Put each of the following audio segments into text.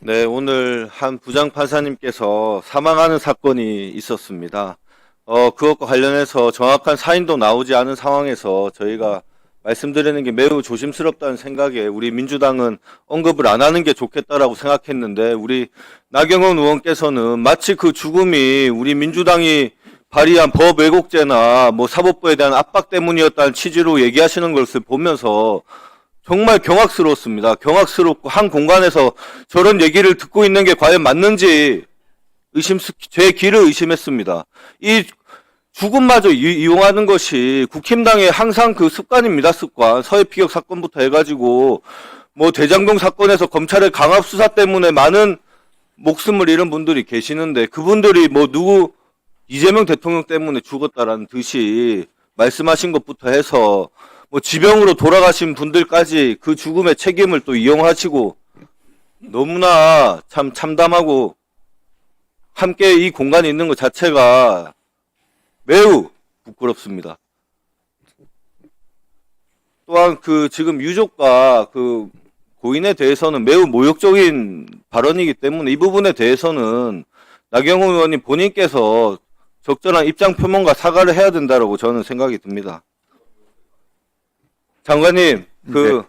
네, 오늘 한 부장판사님께서 사망하는 사건이 있었습니다. 그것과 관련해서 정확한 사인도 나오지 않은 상황에서 저희가 말씀드리는 게 매우 조심스럽다는 생각에 우리 민주당은 언급을 안 하는 게 좋겠다라고 생각했는데 우리 나경원 의원께서는 마치 그 죽음이 우리 민주당이 발의한 법 왜곡죄나 뭐 사법부에 대한 압박 때문이었다는 취지로 얘기하시는 것을 보면서 정말 경악스러웠습니다. 경악스럽고 한 공간에서 저런 얘기를 듣고 있는 게 과연 맞는지 제 귀를 의심했습니다. 이 죽음마저 이용하는 것이 국힘당의 항상 그 습관입니다. 습관. 서해피격 사건부터 해가지고 뭐 대장동 사건에서 검찰의 강압 수사 때문에 많은 목숨을 잃은 분들이 계시는데 그분들이 뭐 누구 이재명 대통령 때문에 죽었다라는 듯이 말씀하신 것부터 해서 뭐 지병으로 돌아가신 분들까지 그 죽음의 책임을 또 이용하시고 너무나 참 참담하고 함께 이 공간에 있는 것 자체가 매우 부끄럽습니다. 또한 그 지금 유족과 그 고인에 대해서는 매우 모욕적인 발언이기 때문에 이 부분에 대해서는 나경원 의원님 본인께서 적절한 입장 표명과 사과를 해야 된다고 저는 생각이 듭니다. 장관님, 네.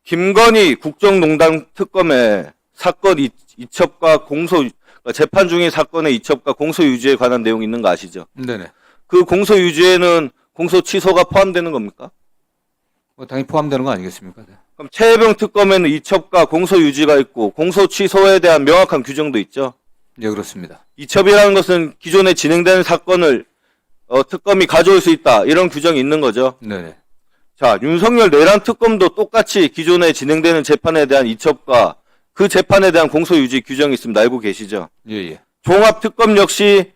김건희 국정농단 특검의 사건 이첩과 공소, 재판 중인 사건의 이첩과 공소 유지에 관한 내용이 있는 거 아시죠? 네네. 그 공소 유지에는 공소 취소가 포함되는 겁니까? 뭐 당연히 포함되는 거 아니겠습니까? 네. 그럼 최혜병 특검에는 이첩과 공소 유지가 있고 공소 취소에 대한 명확한 규정도 있죠? 예, 그렇습니다. 이첩이라는 것은 기존에 진행되는 사건을 특검이 가져올 수 있다. 이런 규정이 있는 거죠. 네네. 자, 윤석열 내란 특검도 똑같이 기존에 진행되는 재판에 대한 이첩과 그 재판에 대한 공소유지 규정이 있습니다. 알고 계시죠? 예, 예. 종합특검 역시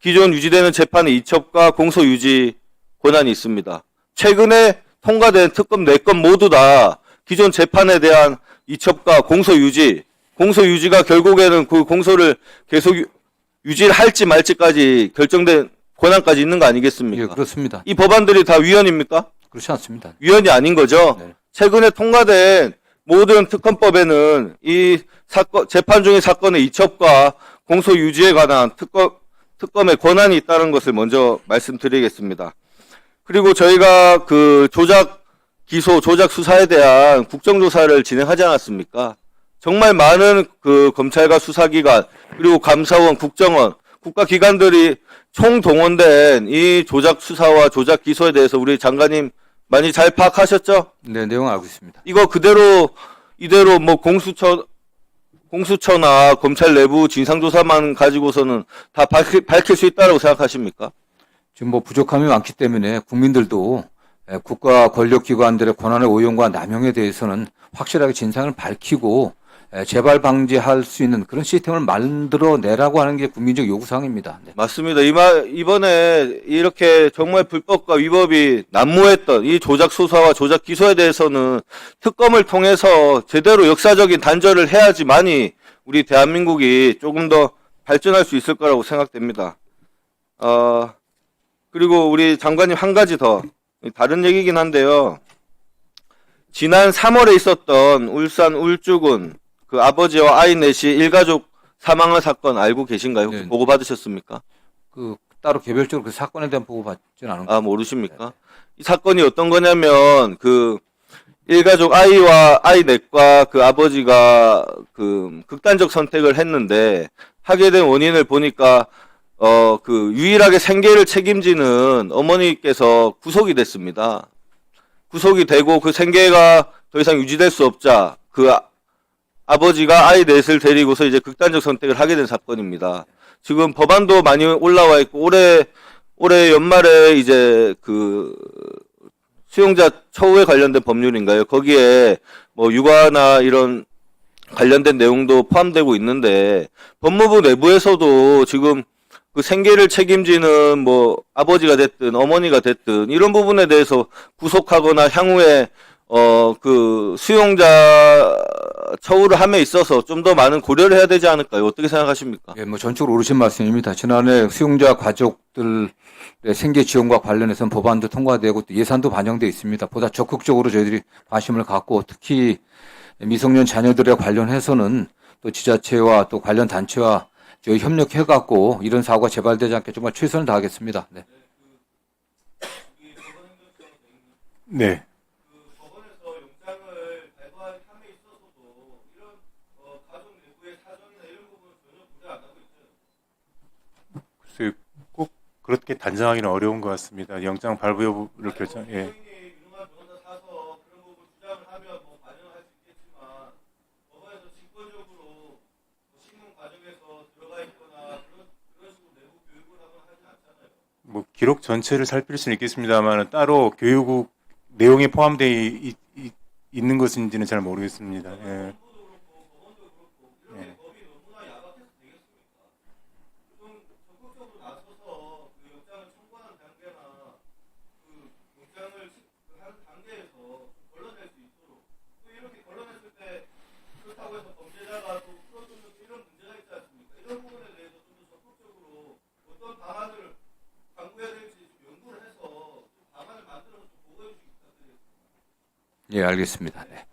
기존 유지되는 재판의 이첩과 공소유지 권한이 있습니다. 최근에 통과된 특검 4건 모두 다 기존 재판에 대한 이첩과 공소유지가 결국에는 그 공소를 계속 유지를 할지 말지까지 결정된 권한까지 있는 거 아니겠습니까? 예, 그렇습니다. 이 법안들이 다 위헌입니까? 그렇지 않습니다. 위헌이 아닌 거죠. 네. 최근에 통과된 모든 특검법에는 이 사건, 재판 중인 사건의 이첩과 공소 유지에 관한 특검의 권한이 있다는 것을 먼저 말씀드리겠습니다. 그리고 저희가 그 조작 수사에 대한 국정조사를 진행하지 않았습니까? 정말 많은 그 검찰과 수사기관, 그리고 감사원, 국정원, 국가기관들이 총동원된 이 조작 수사와 조작 기소에 대해서 우리 장관님 많이 잘 파악하셨죠? 네, 내용 알고 있습니다. 이거 이대로 뭐 공수처나 검찰 내부 진상조사만 가지고서는 다 밝힐 수 있다고 생각하십니까? 지금 뭐 부족함이 많기 때문에 국민들도 국가 권력기관들의 권한의 오용과 남용에 대해서는 확실하게 진상을 밝히고 재발 방지할 수 있는 그런 시스템을 만들어내라고 하는 게 국민적 요구사항입니다. 네. 맞습니다. 이번에 이렇게 정말 불법과 위법이 난무했던 이 조작 수사와 조작 기소에 대해서는 특검을 통해서 제대로 역사적인 단절을 해야지만이 우리 대한민국이 조금 더 발전할 수 있을 거라고 생각됩니다. 그리고 우리 장관님 한 가지 더 다른 얘기긴 한데요. 지난 3월에 있었던 울산 울주군 그 아버지와 아이 넷이 일가족 사망한 사건 알고 계신가요? 네. 보고 받으셨습니까? 그 따로 개별적으로 그 사건에 대한 보고 받지는 않은 것 아, 모르십니까? 이 사건이 어떤 거냐면 그 일가족 아이와 아이 넷과 그 아버지가 그 극단적 선택을 했는데 하게 된 원인을 보니까 그 유일하게 생계를 책임지는 어머니께서 구속이 됐습니다. 구속이 되고 그 생계가 더 이상 유지될 수 없자 그 아버지가 아이 넷을 데리고서 이제 극단적 선택을 하게 된 사건입니다. 지금 법안도 많이 올라와 있고 올해 연말에 이제 그 수용자 처우에 관련된 법률인가요? 거기에 뭐 육아나 이런 관련된 내용도 포함되고 있는데 법무부 내부에서도 지금 그 생계를 책임지는 뭐 아버지가 됐든 어머니가 됐든 이런 부분에 대해서 구속하거나 향후에 그 수용자 처우를 함에 있어서 좀 더 많은 고려를 해야 되지 않을까요? 어떻게 생각하십니까? 예, 뭐 전적으로 옳으신 말씀입니다. 지난해 수용자 가족들의 생계 지원과 관련해서는 법안도 통과되고 또 예산도 반영되어 있습니다. 보다 적극적으로 저희들이 관심을 갖고 특히 미성년 자녀들에 관련해서는 또 지자체와 또 관련 단체와 저희 협력해갖고 이런 사고가 재발되지 않게 정말 최선을 다하겠습니다. 네. 네. 법원에서 영장을 발부한 함에 있어서도 이런 가족 내부의 사정이나 이런 부분은 전혀 고려 안 하고 있죠. 글쎄요, 꼭 그렇게 단정하기는 어려운 것 같습니다. 영장 발부 여부를 결정. 예. 본인이 유능한 변호사 사서 그런 부분 주장을 하면 뭐 반영할 수 있겠지만 법원에서 직권적으로 신문 과정에서 들어가 있거나 그런 식으로 내부 교육을 하거나 하진 않잖아요. 뭐 기록 전체를 살필 수는 있겠습니다만 따로 교육국 내용에 포함되어 있는 것인지는 잘 모르겠습니다. 예. 예. 법이 너무나 야박해서 되겠습니까? 좀 적극적으로 나서서 그 영장을 청구하는 단계나 그 영장을 하는 단계에서 걸러낼 수 있도록 또 이렇게 걸러냈을 때 그렇다고 해서 범죄자가 또 풀어주는 이런 문제가 있지 않습니까? 이런 부분에 대해서 좀 더 적극적으로 어떤 방안을 강구해야 될지 좀 연구를 해서 좀 방안을 만들어서 좀 보고해 주시기 부탁드리겠습니다. 예, 알겠습니다. 네.